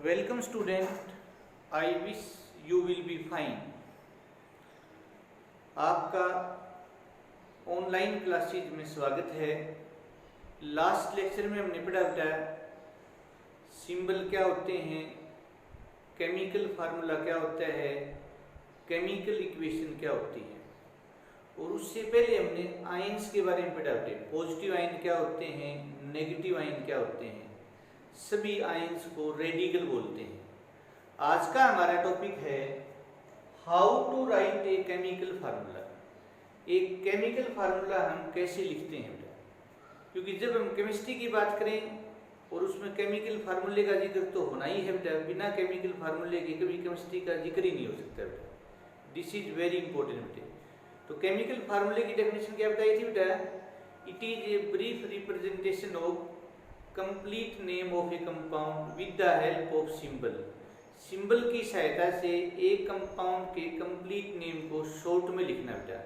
Welcome student, I wish you will be fine। आपका online classes में स्वागत है। लास्ट लेक्चर में हमने पढ़ा बेटा सिंबल क्या होते हैं, केमिकल फार्मूला क्या होता है, केमिकल इक्वेशन क्या होती है, और उससे पहले हमने आयन्स के बारे में पढ़ा बेटे। पॉजिटिव आयन क्या होते हैं, नेगेटिव आयन क्या होते हैं, सभी आयन्स को रेडिकल बोलते हैं। आज का हमारा टॉपिक है how to write a chemical formula. एक केमिकल फार्मूला हम कैसे लिखते हैं बेटा, क्योंकि जब हम केमिस्ट्री की बात करें और उसमें केमिकल फार्मूले का जिक्र तो होना ही है बेटा। बिना केमिकल फार्मूले के कभी केमिस्ट्री का जिक्र ही नहीं हो सकता बेटा। दिस इज वेरी इंपॉर्टेंट बेटे। तो केमिकल फार्मूले की डेफिनेशन क्या बताई थी बेटा? It is a brief representation of complete name of A compound with the help of symbol. Symbol की सहायता से एक कंपाउंड के कंप्लीट नेम को शॉर्ट में लिखना बेटा,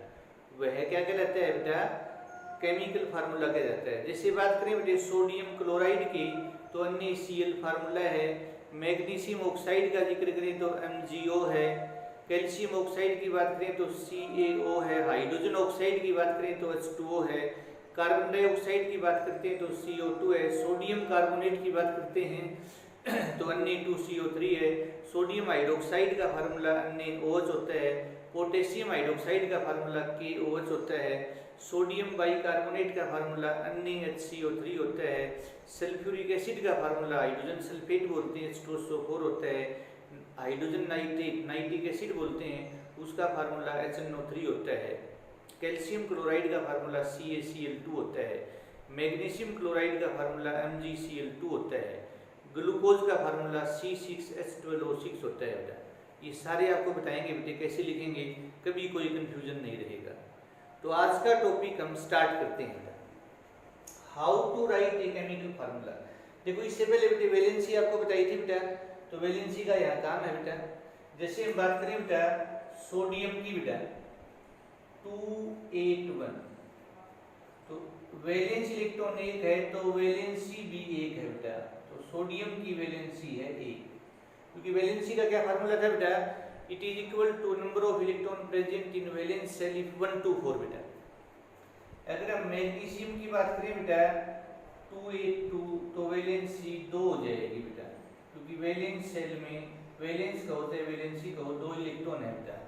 वह क्या कहलाता है बेटा? केमिकल फार्मूला कहा जाता है। जैसे बात करें बेटे सोडियम क्लोराइड की तो NaCl फार्मूला है। मैग्नीशियम ऑक्साइड का जिक्र करें तो MgO है। कैल्शियम ऑक्साइड की बात करें तो CaO है। हाइड्रोजन ऑक्साइड की बात करें तो H2O है। कार्बन डाइऑक्साइड की बात करते हैं तो CO2 है। सोडियम कार्बोनेट की बात करते हैं तो Na2CO3 है। सोडियम हाइड्रोक्साइड का फार्मूला NaOH होता है। पोटेशियम हाइड्रोक्साइड का फार्मूला KOH होता है। सोडियम बाइकार्बोनेट का फार्मूला NaHCO3 होता है। सल्फ्यूरिक एसिड का फार्मूला हाइड्रोजन सल्फेट बोलते हैं, H2SO4 होता है। हाइड्रोजन नाइट्रेट नाइट्रिक एसिड बोलते हैं, उसका फार्मूला HNO3 होता है। कैल्शियम क्लोराइड का फार्मूला CaCl2 होता है। मैग्नीशियम क्लोराइड का फार्मूला MgCl2 होता है। ग्लूकोज का फार्मूला C6H12O6 होता है बेटा। ये सारे आपको बताएंगे बेटे कैसे लिखेंगे, कभी कोई कंफ्यूजन नहीं रहेगा। तो आज का टॉपिक हम स्टार्ट करते हैं बेटा, how to write a chemical formula. देखो इससे पहले बेटे वैलेंसी आपको बताई थी बेटा, तो वैलेंसी का यहाँ काम है बेटा। जैसे हम बात करें बेटा सोडियम की बेटा 281, तो वैलेंस इलेक्ट्रॉन 1 है तो वैलेंसी भी 1 है बेटा। तो सोडियम की वैलेंसी है 1, क्योंकि वैलेंसी का क्या फार्मूला था बेटा? It is equal to number of electron present in valence shell if 1 to 4 बेटा। अगर हम मैग्नीशियम की बात करें बेटा 282 तो वैलेंसी 2 हो जाएगी बेटा, क्योंकि वैलेंस शेल में वैलेंस का होता है वैलेंसी का 2 इलेक्ट्रॉन है बेटा।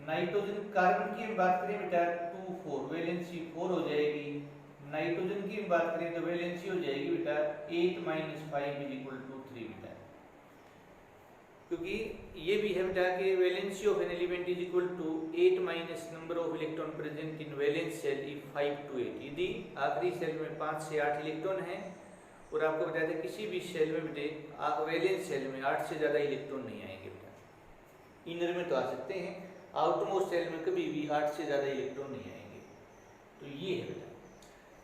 नाइट्रोजन कार्बन की बात करें बेटा 24 वैलेंसी 4 हो जाएगी। नाइट्रोजन की बात करें तो वैलेंसी हो जाएगी बेटा 8 - 5 = 3 बेटा, क्योंकि ये भी है बेटा कि valency of an element is equal to 8 minus number of electron present in valence shell if 5 to 8। यदि आखिरी शेल में 5 से 8 इलेक्ट्रॉन हैं, और आपको बताया था किसी भी शेल में बेटे वैलेंस शेल में 8 से ज़्यादा इलेक्ट्रॉन नहीं आएंगे बेटा। इनर में तो आ सकते हैं, आउटमोस्ट शेल में कभी भी 8 से ज़्यादा इलेक्ट्रॉन नहीं आएंगे। तो ये है बेटा।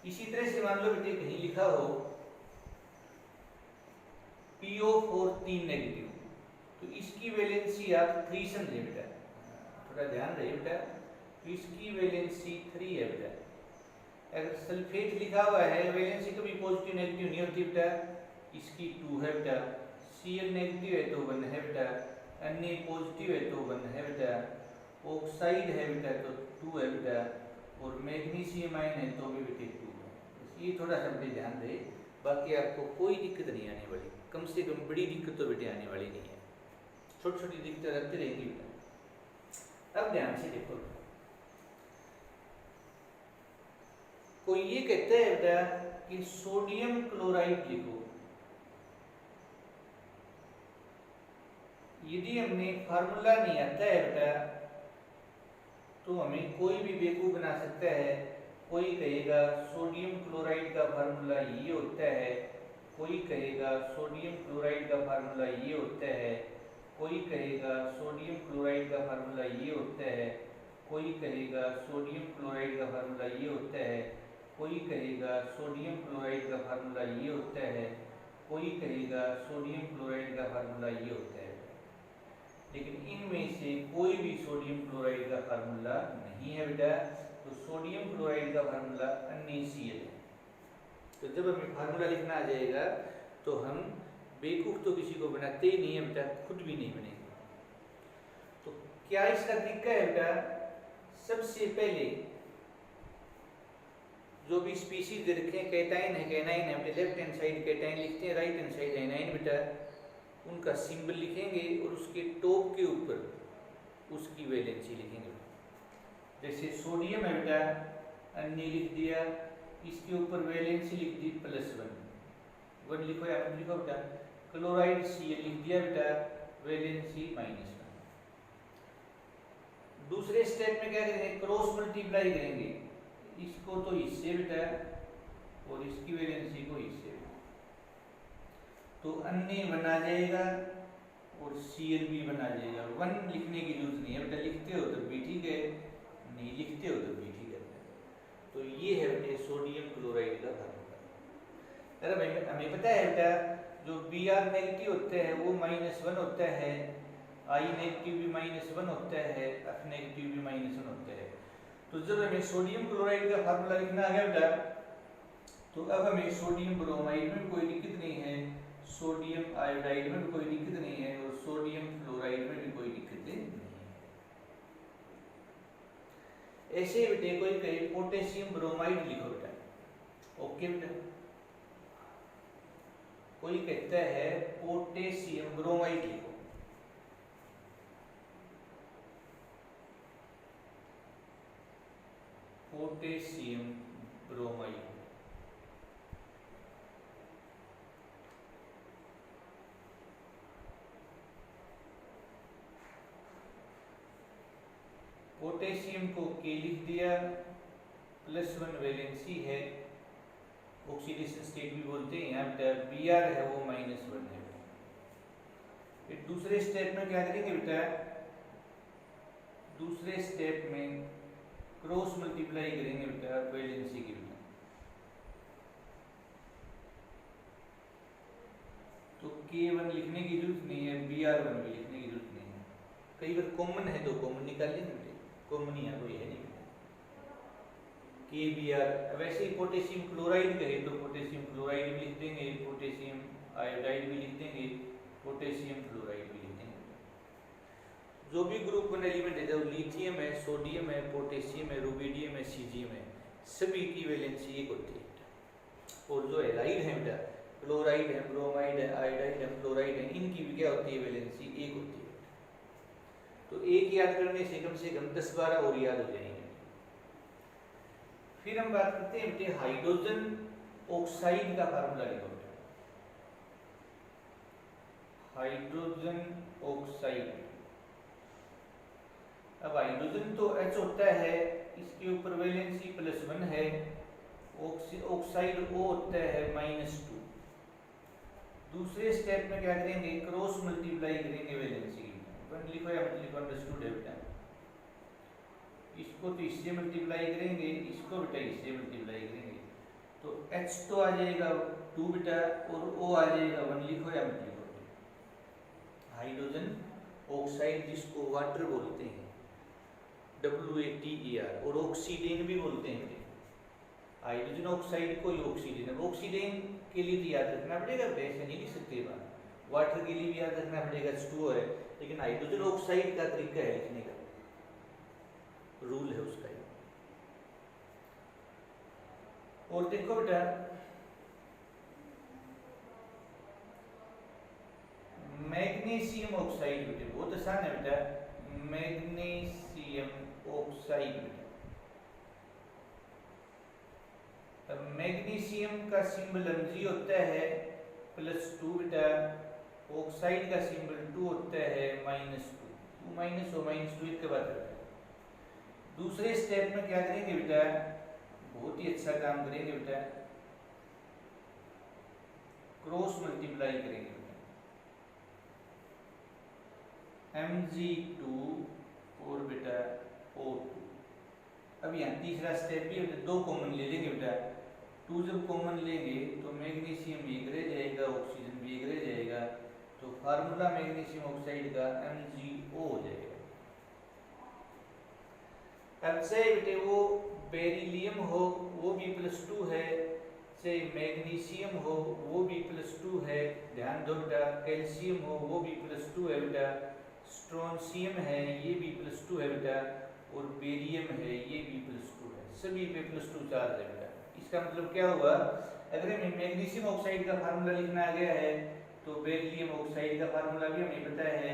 इसी तरह से मान लो बेटे कहीं लिखा हो PO4 3 नेगेटिव, तो इसकी वैलेंसी आप 3 समझे बेटा, थोड़ा ध्यान रहे बेटा। तो इसकी वैलेंसी 3 है बेटा। अगर सल्फेट लिखा हुआ है वैलेंसी कभी पॉजिटिव नेगेटिव नहीं होती बेटा, इसकी 2 है बेटा। Cl नेगेटिव है तो 1 है बेटा। Na पॉजिटिव है तो 1 है बेटा। ऑक्साइड है बेटा तो 2 है बेटा, और मैग्नीशियम आयन है तो भी बेटे 2 है। बस ये थोड़ा सा बेटे ध्यान दे, बाकी आपको कोई दिक्कत नहीं आने वाली, कम से कम बड़ी दिक्कत तो बेटे आने वाली नहीं है, छोटी छोटी दिक्कतें रखती रहेंगी बेटा। अब ध्यान से देखो, कोई ये कहता है बेटा कि सोडियम क्लोराइड लिखो। यदि हमने फार्मूला नहीं आता है बेटा तो हमें कोई भी बेवकूफ बना सकता है। कोई कहेगा सोडियम क्लोराइड का फार्मूला ये होता है, कोई कहेगा सोडियम क्लोराइड का फार्मूला ये होता है, कोई कहेगा सोडियम क्लोराइड का फार्मूला ये होता है, कोई कहेगा सोडियम क्लोराइड का फार्मूला ये होता है, कोई कहेगा सोडियम क्लोराइड का फार्मूला ये होता है, कोई कहेगा सोडियम क्लोराइड का फार्मूला ये होता है। लेकिन इनमें से कोई भी सोडियम क्लोराइड का फार्मूला नहीं है बेटा। तो सोडियम क्लोराइड का फार्मूला NaCl है। तो जब हमें फार्मूला लिखना आ जाएगा तो हम बेवकूफ़ तो किसी को बनाते ही नहीं है बेटा, खुद भी नहीं बनेंगे। तो क्या इसका तरीका है बेटा, सबसे पहले जो भी स्पीशीज रखे हैं, कैटाइन है कैनाइन है बेटा, लेफ्ट हैंड साइड कैटाइन लिखते हैं, राइट हैंड साइड एनाइन बेटा, उनका सिंबल लिखेंगे और उसके टॉप के ऊपर उसकी वैलेंसी लिखेंगे। जैसे सोडियम है बेटा, अन्य लिख दिया, इसके ऊपर वैलेंसी लिख दी +1 लिखो या लिखो बेटा। क्लोराइड Cl लिख दिया बेटा, वैलेंसी -1। दूसरे स्टेप में क्या करेंगे, क्रॉस मल्टीप्लाई करेंगे, इसको तो इससे बेटा और इसकी वैलेंसी को इससे, तो अन्य बना जाएगा और Cl भी बना जाएगा। 1 लिखने की जरूरत नहीं है बेटा, लिखते हो तो भी ठीक है, नहीं लिखते हो तो भी ठीक है। तो ये है बेटे सोडियम क्लोराइड का फार्मूला। अरे हमें पता है बेटा, जो Br नेगेटिव होते हैं वो -1 होता है, I नेगेटिव भी -1 होता है, F नेगेटिव भी -1 होता है। तो जब हमें सोडियम क्लोराइड का फार्मूला लिखना आ गया बेटा, तो अब हमें सोडियम ब्रोमाइड में कोई दिक्कत नहीं है, सोडियम आयोडाइड में भी कोई दिक्कत नहीं है, और सोडियम फ्लोराइड में भी कोई दिक्कत नहीं है। ऐसे बेटे कोई कहे पोटेशियम ब्रोमाइड लिखो बेटा, ओके बेटा। कोई कहता है पोटेशियम ब्रोमाइड लिखो, पोटेशियम ब्रोमाइड। पोटेशियम को K लिख दिया, +1 वैलेंसी है, ऑक्सीडेशन स्टेट भी बोलते हैं, यहाँ बेटा Br है वो -1 है। फिर दूसरे स्टेप में क्या करेंगे बेटा, दूसरे स्टेप में क्रॉस मल्टीप्लाई करेंगे बेटा वैलेंसी की बेटा, तो K1 लिखने की जरूरत नहीं है, Br1 भी लिखने की जरूरत नहीं है। कई बार कॉमन है तो कॉमन निकाल लेंगे बेटे, कॉमन यहाँ कोई है नहीं KBr। वैसे ही पोटेशियम क्लोराइड कहे तो पोटेशियम क्लोराइड भी लिख देंगे, पोटेशियम आयोडाइड भी लिख देंगे, पोटेशियम फ्लोराइड भी लिख देंगे। जो भी ग्रुप वन एलिमेंट है, जब लिथियम है, सोडियम है, पोटेशियम है, रुबिडियम है, सीजियम है, सभी की वैलेंसी एक होती है। और जो हैलाइड है बेटा, क्लोराइड है, ब्रोमाइड है, आयोडाइड है, फ्लोराइड है, इनकी भी क्या होती है, वैलेंसी एक होती है। तो एक याद करने से कम 10-12 और याद हो जाएंगे। फिर हम बात करते हैं बेटे हाइड्रोजन ऑक्साइड का फार्मूला लिखो बेटा, हाइड्रोजन ऑक्साइड। अब हाइड्रोजन तो H होता है, इसके ऊपर वैलेंसी +1 है, ऑक्साइड O होता है -2। दूसरे स्टेप में क्या करेंगे, क्रॉस मल्टीप्लाई करेंगे वैलेंसी की, 1 लिखो या लिखो, अंडरस्टूड है बेटा। इसको तो इससे मल्टीप्लाई करेंगे, इसको बेटा इससे मल्टीप्लाई करेंगे, तो H तो आ जाएगा 2 बेटा, और O आ जाएगा 1 लिखो या मत लिखो। हाइड्रोजन ऑक्साइड जिसको वाटर बोलते हैं, WATER, और ऑक्सीडेन भी बोलते हैं। हाइड्रोजन ऑक्साइड को ही ऑक्सीडेन, अब ऑक्सीडेन के लिए तो याद रखना पड़ेगा, ऐसे नहीं लिख सकते बात, वाटर के लिए भी याद रखना पड़ेगा, H2O है, लेकिन हाइड्रोजन ऑक्साइड का तरीका है लिखने का, रूल है उसका। और देखो बेटा, मैग्नीशियम ऑक्साइड बेटे बहुत आसान है बेटा, मैग्नीशियम ऑक्साइड। अब मैग्नीशियम का सिंबल Mg होता है +2 बेटा, ऑक्साइड का सिंबल 2 होता है -2 -2 के बाद। दूसरे स्टेप में क्या करेंगे बेटा, बहुत ही अच्छा काम करेंगे बेटा, क्रॉस मल्टीप्लाई करेंगे बेटा, Mg2 और बेटा O2। अब यहाँ तीसरा स्टेप भी है, 2 कॉमन ले लेंगे बेटा, 2 जब कॉमन लेंगे तो मैग्नीशियम एक रह जाएगा, ऑक्सीजन भी एक रह जाएगा, तो फार्मूला मैग्नीशियम ऑक्साइड का MgO हो जाएगा। अब से बेटे वो बेरिलियम हो, वो भी +2 है, चाहे मैग्नीशियम हो वो भी +2 है, ध्यान दो बेटा। कैल्शियम हो वो भी +2 है बेटा। स्ट्रोंशियम है ये भी +2 है बेटा। और बेरियम है ये भी +2 है, सभी पे +2 चार्ज है बेटा। इसका मतलब क्या हुआ, अगर हमें मैग्नीशियम ऑक्साइड का फार्मूला लिखना आ गया है तो बेरिलियम ऑक्साइड का फार्मूला भी हमें पता है,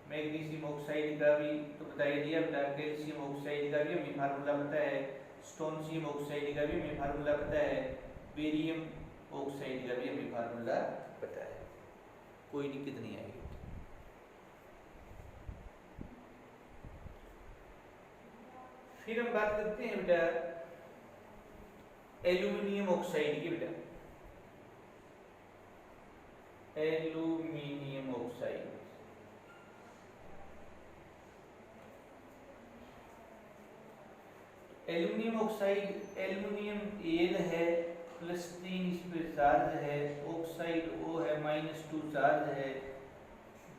मैग्नीशियम ऑक्साइड का भी तो बता ही दिया बेटा, कैल्शियम ऑक्साइड का भी हमें फार्मूला पता है, स्ट्रोंशियम ऑक्साइड का भी हमें फार्मूला पता है, बेरियम ऑक्साइड का भी हमें फार्मूला पता है, कोई दिक्कत नहीं आएगी। फिर हम बात करते हैं बेटा एल्यूमिनियम ऑक्साइड की बेटा। Aluminium oxide, aluminium oxide, aluminium L है +3 इस पे चार्ज है, ऑक्साइड O है -2 चार्ज है।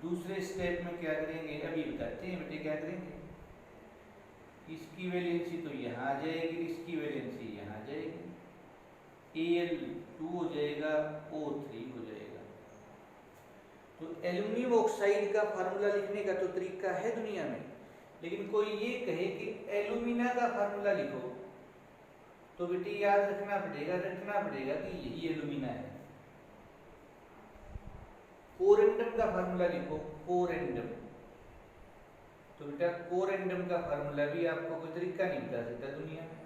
दूसरे स्टेप में क्या करेंगे अभी बताते हैं बेटे क्या करेंगे। इसकी वैलेंसी तो यहाँ आ जाएगी, इसकी वैलेंसी यहाँ आ जाएगी, Al2 हो जाएगा, O3 हो जाएगा। तो एल्यूमिनियम ऑक्साइड का फार्मूला लिखने का तो तरीका है दुनिया में, लेकिन कोई ये कहे कि एल्यूमिना का फार्मूला लिखो तो बेटे याद रखना पड़ेगा कि यही एल्यूमिना है। कोरेंडम का फार्मूला लिखो, कोरेंडम, तो बेटा कोरेंडम का फार्मूला भी आपको कोई तरीका नहीं बता सकता दुनिया में,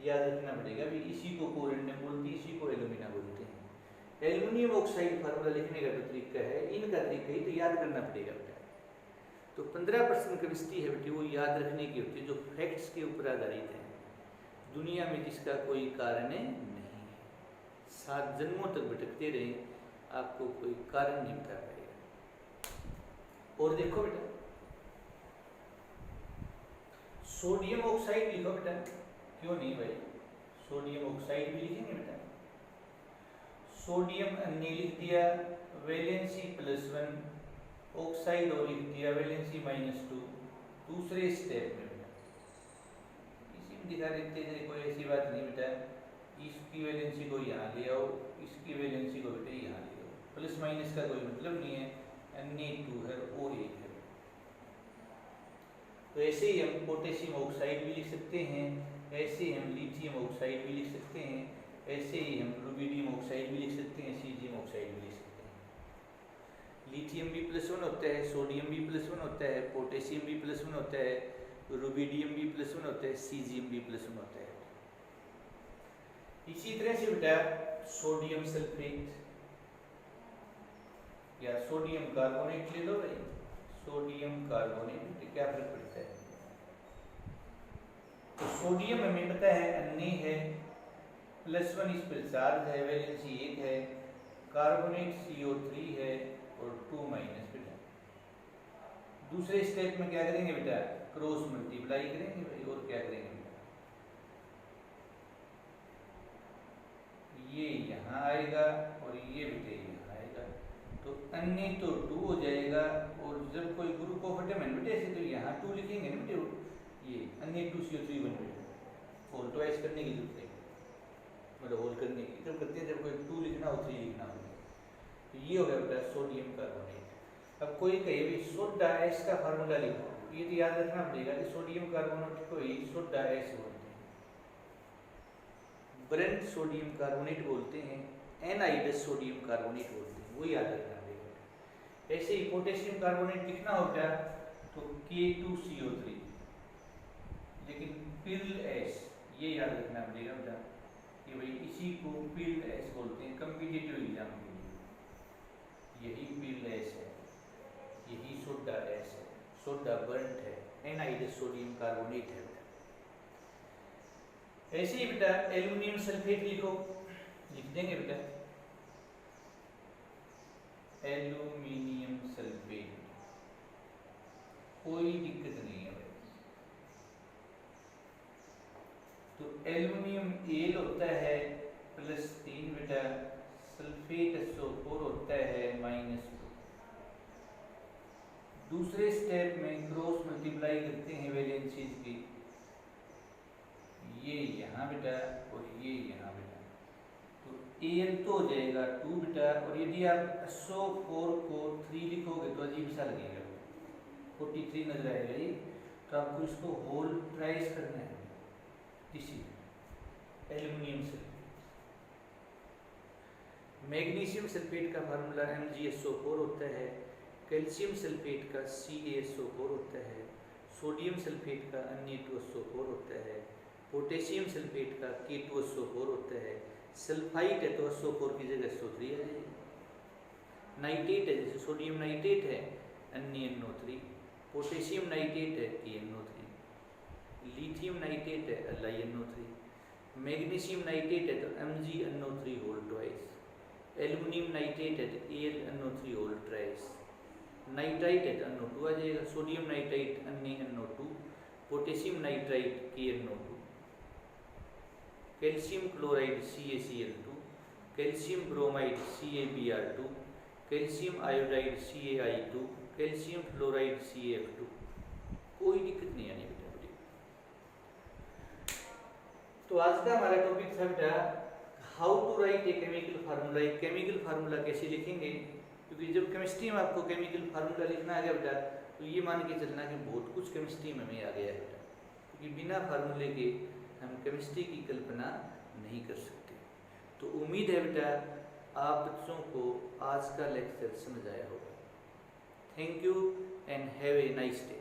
याद रखना पड़ेगा भी इसी को कोरेंडम बोलते हैं, इसी को एल्यूमिना बोलते हैं। एल्यूमिनियम ऑक्साइड फार्मूला लिखने का जो तरीका है, इनका तरीका ही तो याद करना पड़ेगा बेटा। तो 15% केमिस्ट्री है बेटी वो याद रखने की होती है, जो फैक्ट्स के ऊपर आधारित है, दुनिया में जिसका कोई कारण नहीं है। 7 जन्मों तक भटकते रहे आपको कोई कारण नहीं बता पाएगा। और देखो बेटा सोडियम ऑक्साइड लिखो बेटा, क्यों नहीं भाई, सोडियम ऑक्साइड भी लिखेंगे बेटा। सोडियम हमने लिख दिया वैलेंसी +1, ऑक्साइड और लिख दिया वैलेंसी -2। दूसरे स्टेप में बेटा इसी में दिखा देते हैं, कोई ऐसी बात नहीं बेटा, इसकी वैलेंसी को यहाँ ले आओ, इसकी वैलेंसी को बेटा यहाँ ले आओ, प्लस माइनस का कोई मतलब नहीं है, Na2 है O1 है। तो ऐसे ही हम पोटेशियम ऑक्साइड भी लिख सकते हैं, ऐसे ही हम लिथियम ऑक्साइड भी लिख सकते हैं, ऐसे ही हम रुबिडियम ऑक्साइड भी लिख सकते हैं, सीजियम ऑक्साइड भी लिख सकते हैं। लिथियम भी +1 होता है, सोडियम भी +1 होता है, पोटेशियम भी +1 होता है, रुबिडियम भी +1 होता है, सीजियम भी +1 होता है। इसी तरह से बेटा सोडियम सल्फेट या सोडियम कार्बोनेट ले लो भाई, सोडियम कार्बोनेट क्या फर्क पड़ता है। तो सोडियम हमें पता है अन्य है, +1 इस पर चार्ज है, वैलेंसी 1 है, कार्बोनेट CO3 है और 2 माइनस बेटा। दूसरे स्टेप में क्या करेंगे बेटा, क्रॉस मल्टीप्लाई करेंगे भाई, और क्या करेंगे बेटा, ये यहाँ आएगा और ये बेटे यहाँ आएगा, तो अन्य तो 2 हो जाएगा, और जब कोई ग्रुप ऑफ एटम बेटे ऐसे तो यहाँ 2 लिखेंगे ना बेटे, ये अन्य 2CO3 बन बेटा, और ट्वाइस करने की जरूरत है, मतलब होल करने की जब करते हैं, जब कोई 2 लिखना हो 3 लिखना हो, तो ये हो गया बेटा सोडियम कार्बोनेट। अब कोई कहे भी सोडा एस का फार्मूला लिखो, ये तो याद रखना पड़ेगा कि सोडियम कार्बोनेट को ही सोडा एस बोलते हैं, ब्रेंट सोडियम कार्बोनेट बोलते हैं, एनआइडस सोडियम कार्बोनेट बोलते हैं, वो याद रखना पड़ेगा। ऐसे ही पोटेशियम कार्बोनेट लिखना होता तो K2CO3, लेकिन पिल एस ये याद रखना पड़ेगा बेटा कि भाई इसी को पिल एस बोलते हैं कम्पिटिटिव एग्जाम के लिए, यही पिल एस है, यही सोडा एस है, सोडा बर्न्ट है, एनआइडस सोडियम कार्बोनेट है। ऐसे ही बेटा एल्यूमिनियम सल्फेट लिखो, लिख देंगे बेटा एल्यूमिनियम सल्फेट, कोई दिक्कत नहीं है भाई। तो एल्यूमिनियम एल होता है +3 बेटा, सल्फेट SO4 होता है -2। दूसरे स्टेप में क्रॉस मल्टीप्लाई करते हैं वैलेंसीज की, ये यहाँ बेटा और ये यहाँ बेटा, तो Al तो हो जाएगा 2 बेटा, और यदि आप SO4 को 3 लिखोगे तो अजीब सा लगेगा, 43 नजर आएगा ये, तो आपको इसको होल ट्राइस करना है, इसी एल्युमिनियम सल्फेट। मैग्नीशियम सल्फेट का फार्मूला MgSO4 होता है, कैल्शियम सल्फेट का CaSO4 होता है, सोडियम सल्फेट का Na2SO4 होता है, पोटेशियम सल्फेट का K2SO4 होता है, सल्फाइड है तो SO4 की जगह SO3 आ जाएगी, नाइट्रेट है जैसे सोडियम नाइट्रेट है NaNO3, पोटेशियम नाइट्रेट है KNO3, लिथियम नाइट्रेट है LiNO3, मैग्नीशियम नाइट्रेट है तो MgNO3 whole twice, aluminium nitrate है तो AlNO3 होल ट्राइस, नाइट्राइट है तो NO2 आ जाएगा, sodium nitrite NaNO2, potassium nitrite KNO2, calcium chloride CaCl2, calcium bromide CaBr2, calcium iodide CaI2, calcium fluoride CaF2। कोई दिक्कत नहीं आनी बेटा। तो आज का हमारा टॉपिक था बेटा how to write a chemical formula. एक केमिकल फार्मूला कैसे लिखेंगे, क्योंकि जब केमिस्ट्री में आपको केमिकल फार्मूला लिखना आ गया बेटा, तो ये मान के चलना कि बहुत कुछ केमिस्ट्री में हमें आ गया है बेटा, क्योंकि बिना फार्मूले के हम केमिस्ट्री की कल्पना नहीं कर सकते। तो उम्मीद है बेटा आप बच्चों को आज का लेक्चर समझ आया होगा। Thank you and have a nice day.